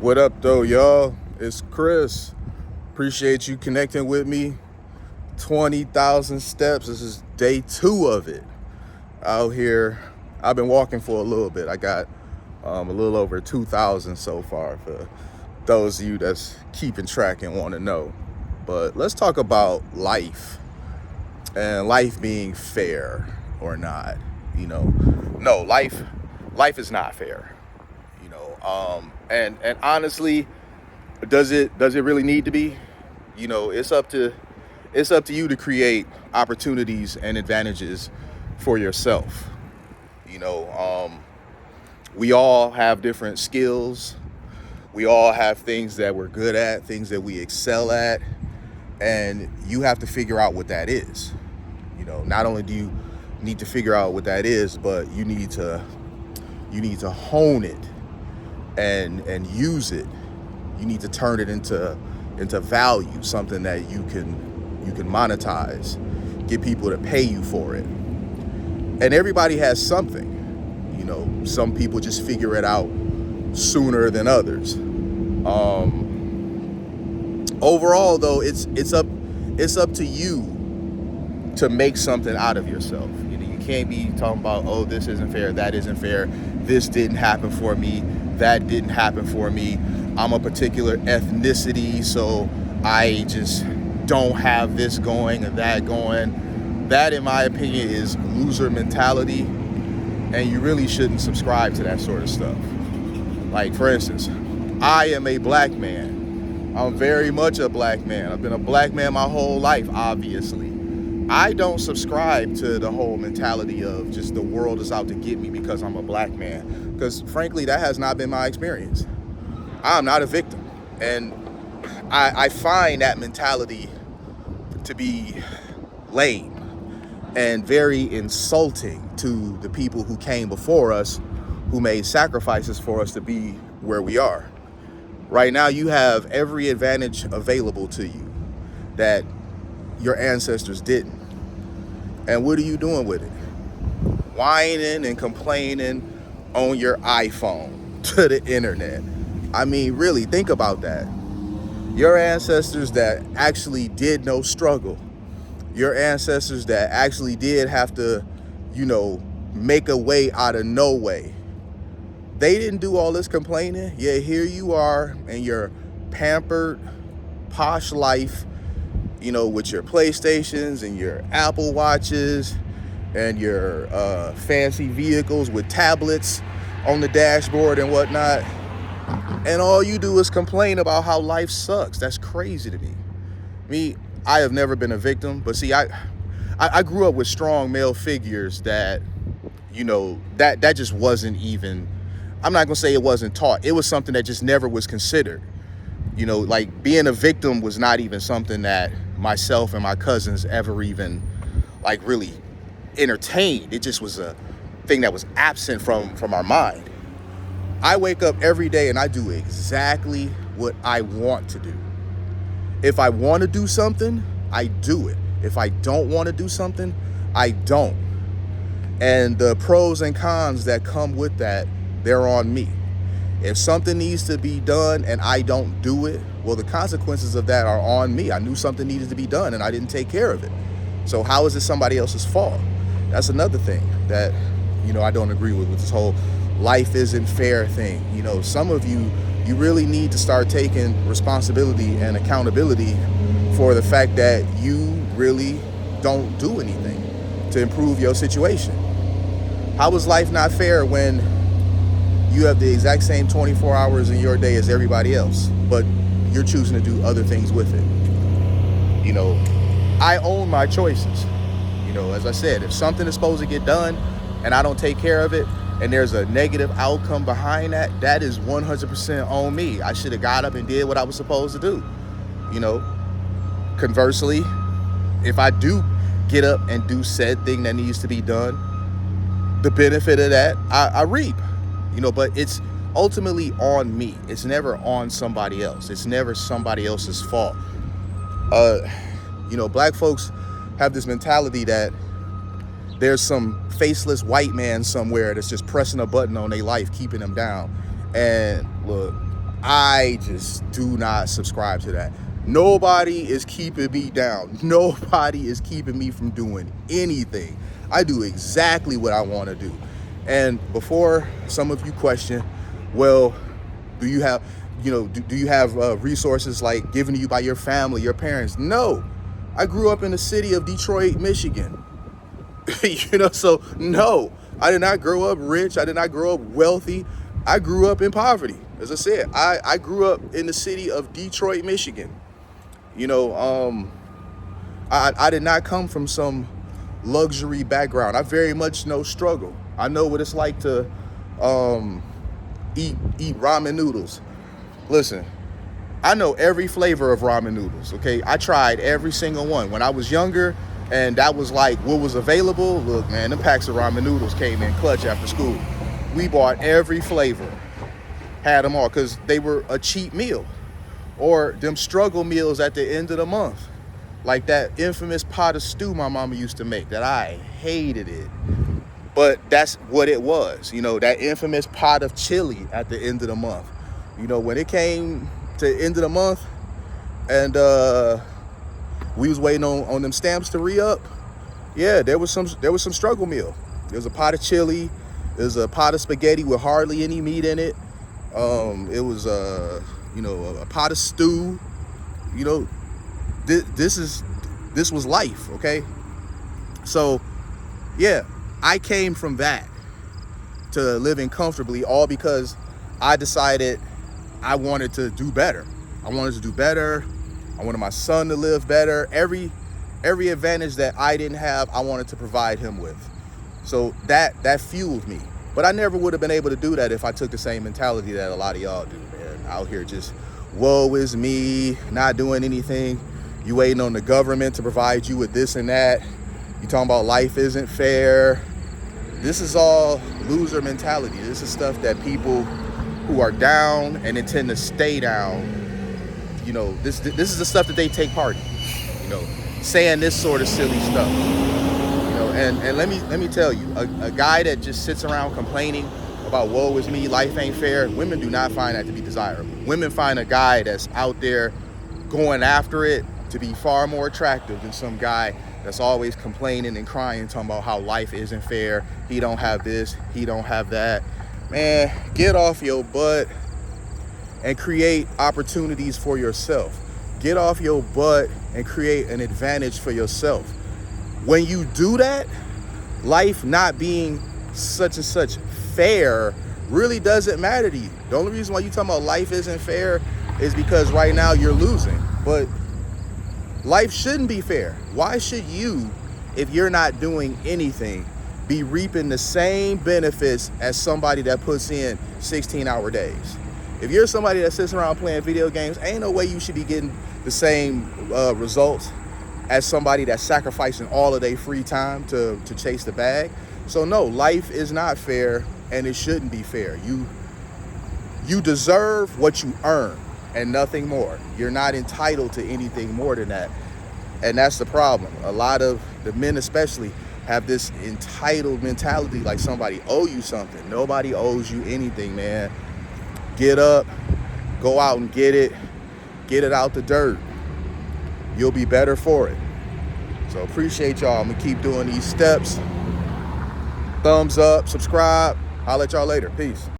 What up, though, y'all? It's Chris. Appreciate you connecting with me. 20,000 steps. This is day 2 of it. Out here, I've been walking for a little bit. I got a little over 2,000 so far for those of you that's keeping track and want to know. But let's talk about life and life being fair or not. No, life is not fair. And honestly, does it really need to be? It's up to you to create opportunities and advantages for yourself. We all have different skills. We all have things that we're good at, things that we excel at, and you have to figure out what that is. Not only do you need to figure out what that is, but you need to hone it and use it. You need to turn it into value, something that you can monetize, get people to pay you for it. And everybody has something. Some people just figure it out sooner than others. Overall, though, it's up to you to make something out of yourself. You can't be talking about, oh, this isn't fair, that isn't fair, this didn't happen for me, that didn't happen for me. I'm a particular ethnicity, so I just don't have this going and that going. That, in my opinion, is loser mentality, and you really shouldn't subscribe to that sort of stuff. Like, for instance, I am a black man. I'm very much a black man. I've been a black man my whole life, obviously. I don't subscribe to the whole mentality of just the world is out to get me because I'm a black man. Because frankly, that has not been my experience. I'm not a victim. And I find that mentality to be lame and very insulting to the people who came before us, who made sacrifices for us to be where we are. Right now, you have every advantage available to you that your ancestors didn't. And what are you doing with it? Whining and complaining on your iPhone to the internet. I mean, really, think about that. Your ancestors that actually did no struggle. Your ancestors that actually did have to, make a way out of no way. They didn't do all this complaining. Yeah, here you are in your pampered, posh life, with your PlayStations and your Apple Watches and your fancy vehicles with tablets on the dashboard and whatnot. And all you do is complain about how life sucks. That's crazy to me. I have never been a victim, but see, I grew up with strong male figures that, that just wasn't even, I'm not gonna say it wasn't taught. It was something that just never was considered. Like being a victim was not even something that myself and my cousins ever even really entertained. It just was a thing that was absent from our mind. I wake up every day and I do exactly what I want to do. If I want to do something, I do it. If I don't want to do something, I don't. And the pros and cons that come with that, they're on me. If something needs to be done and I don't do it, well, the consequences of that are on me. I knew something needed to be done and I didn't take care of it. So how is it somebody else's fault? That's another thing that, I don't agree with this whole life isn't fair thing. Some of you really need to start taking responsibility and accountability for the fact that you really don't do anything to improve your situation. How is life not fair when you have the exact same 24 hours in your day as everybody else, but you're choosing to do other things with it? I own my choices. As I said, if something is supposed to get done and I don't take care of it and there's a negative outcome behind that, that is 100% on me. I should have got up and did what I was supposed to do. Conversely, if I do get up and do said thing that needs to be done, the benefit of that, I reap. But it's ultimately on me. It's never on somebody else. It's never somebody else's fault. Black folks have this mentality that there's some faceless white man somewhere that's just pressing a button on their life, keeping them down. And look, I just do not subscribe to that. Nobody is keeping me down. Nobody is keeping me from doing anything. I do exactly what I want to do. And before some of you question, well, do you have, do you have resources like given to you by your family, your parents? No. I grew up in the city of Detroit, Michigan. So no, I did not grow up rich. I did not grow up wealthy. I grew up in poverty. As I said, I grew up in the city of Detroit, Michigan. I did not come from some luxury background. I very much know struggle. I know what it's like to eat ramen noodles. Listen, I know every flavor of ramen noodles, okay? I tried every single one. When I was younger, and that was like what was available, look, man, them packs of ramen noodles came in clutch after school. We bought every flavor, had them all, because they were a cheap meal. Or them struggle meals at the end of the month. Like that infamous pot of stew my mama used to make that I hated it. But that's what it was, that infamous pot of chili at the end of the month. When it came to the end of the month and we was waiting on them stamps to re-up, yeah, there was some struggle meal. There was a pot of chili, there was a pot of spaghetti with hardly any meat in it. It was a pot of stew. This was life, okay? So, yeah, I came from that to living comfortably, all because I decided I wanted to do better. I wanted to do better. I wanted my son to live better. Every advantage that I didn't have, I wanted to provide him with. So that fueled me. But I never would have been able to do that if I took the same mentality that a lot of y'all do, man. Out here just, woe is me, not doing anything. You waiting on the government to provide you with this and that. You talking about life isn't fair. This is all loser mentality. This is stuff that people who are down and intend to stay down, this is the stuff that they take part in, saying this sort of silly stuff. And let me tell you, a guy that just sits around complaining about woe is me, life ain't fair, women do not find that to be desirable. Women find a guy that's out there going after it to be far more attractive than some guy that's always complaining and crying, talking about how life isn't fair, he don't have this, he don't have that. Man, get off your butt and create opportunities for yourself. Get off your butt and create an advantage for yourself. When you do that, life not being such and such fair really doesn't matter to you. The only reason why you talking about life isn't fair is because right now you're losing. But life shouldn't be fair. Why should you, if you're not doing anything, be reaping the same benefits as somebody that puts in 16-hour days? If you're somebody that sits around playing video games, ain't no way you should be getting the same results as somebody that's sacrificing all of their free time to chase the bag. So no, life is not fair, and it shouldn't be fair. You deserve what you earn and nothing more. You're not entitled to anything more than that. And that's the problem. A lot of the men especially have this entitled mentality, like somebody owe you something. Nobody owes you anything, man. Get up, go out and get it out the dirt. You'll be better for it. So appreciate y'all. I'm gonna keep doing these steps. Thumbs up, subscribe. I'll let y'all later. Peace.